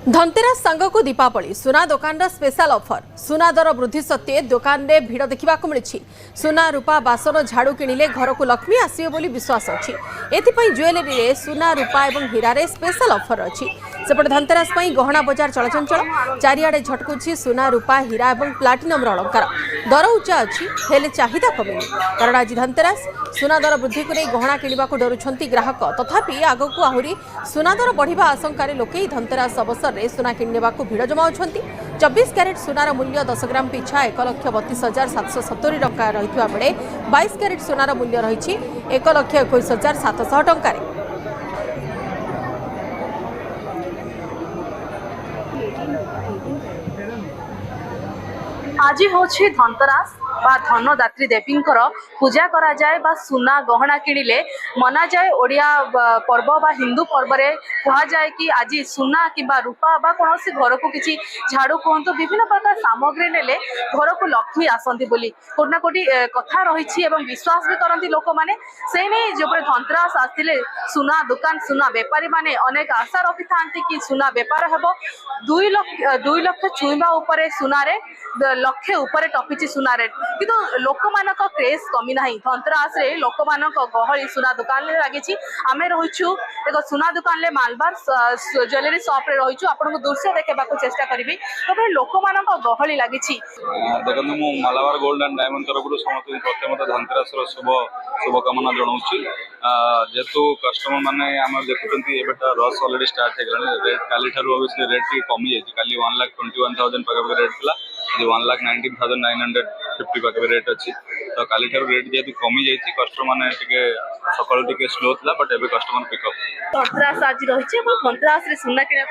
धनतेरस सांग को दीपावली सुना दुकान स्पेशल ऑफर सुना दर वृद्धि सत्वे दुकान में भिड़ देखा मिली सुना रूपा बासन झाड़ू किणिले घर को लक्ष्मी आसवे बोली विश्वास अच्छी एथिपाई ज्वेलरी रे सुना रूपा और हीरा रे स्पेशल ऑफर अच्छी सेपटे धनतेरस गहना बजार चलचंचल चारिआडे झटकुची सुना रूपा हीरा और प्लाटिनम अलंकार दर उच्चा अच्छी हेले चाहिदा कमी कारण आज धनतेरस सुना दर वृद्धि को नहीं गहना किणवा डरुंट ग्राहक तथापि आगक आहरी सुना दर बढ़िया आशंकार लोके धनतेरस अवसर में सुना किणवा भिड़ जमाउछंती 24 क्यारेट सुनार मूल्य 10 ग्राम पिछा 1,32,770 टंका रही बेले 22 क्यारेट सुनार मूल्य रही 1,21,700 टंका। आज हूँ धनतेरस बा धनदात्री देवी पूजा करा जाए बा सुना गहना किणिले मना जाए ओडिया पर्व बा हिंदू पर्व रे कहा जाए कि आज सुना किंबा रूपा बा कौन घर को किसी झाड़ू कहतु विभिन्न प्रकार सामग्री नेले घर को लक्ष्मी आसती बोली कोटी ना कोटी कथा रही विश्वास भी करती लोक मैंने से नहीं जो धनतेरस आसते सुना दुकान सुना बेपारी माने अनेक आशा रखी था कि सुना बेपार हम 2 लाख छुईवा उपरे सुनारे लक्षे उपरे टपिची सुना रेट किंतु लोक मानक क्रेज कमी ना धनतेरस रे लोक मानक गहली सुना दुकान ले लगी आम रहीचु एक सुना दुकान ले मालबार ज्वेलरी शॉप रे रहीचु आपन को दृश्य देखा चेष्टा करी तबे लोक मानक गहली लगी देखो मु मालाबार गोल्ड एंड डायमंड तरफ समस्त प्रथम धनतेरस शुभकामना जनाऊँ जेहेतु कस्टमर मैंने आम देखुं रस अलरेडी स्टार्ट हो रेट काली रेट कमी जाए काली 1,21,000 पाखापाखि रेट था आज 1,19,950 पाखे रेट अच्छी तो काली रेट जेहतु कमी जाइए कस्टमर मैंने सकाल टे स्लो था बट एवं कस्टमर पिकअप धनतेरस आज रही धनतेरस सुना किणा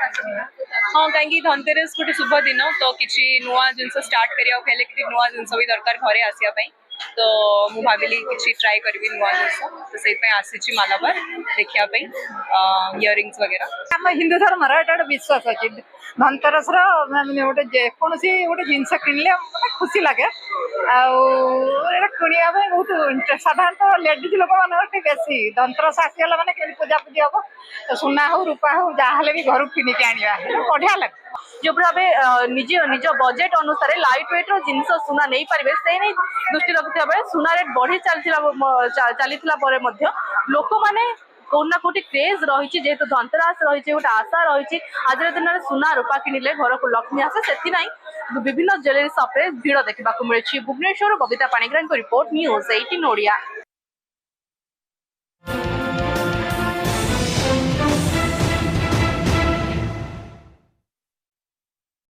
हाँ कहीं धनतेरस गोटे शुभ दिन तो किसी नुआ जिनस स्टार्ट करा कि नुआ जिनस भी दरकार घरे आसापी तो मु भाविली किसी ट्राए करी नुआ जिनस तो से आसी मालाबार देखापी इयरिंग्स वगैरह आम हिंदू धर्म गोटे विश्वास अच्छी धनतेरस गोटे जेकोसी गोटे जिनस किणले खुशी लगे किणा बहुत इंटरेस्ट साधारणतः लेडीज लोक मान बेसी धनतेरस आसीगला मैंने पूजा पूजी हम तो सुना हो रूपा हो जहाँ भी घर किणिक आने बढ़िया लगे जो भाव निज निज बजेट अनुसार लाइट वेट जिनस सुना नहीं पारे से नहीं दृष्टि रखिता बेले सुना रेट बढ़ी चली लोक मैंने कौन ना कौटी क्रेज रही जेहेतु धनतेरस रही गोटे आशा रही आज दिन में सुना रूपा किणिले घर को लक्ष्मी आसे से विभिन्न ज्वेलरी शॉप रे भीड़ देखा मिली। Bhubaneswar Babita Panigrahi report news 18 Odia.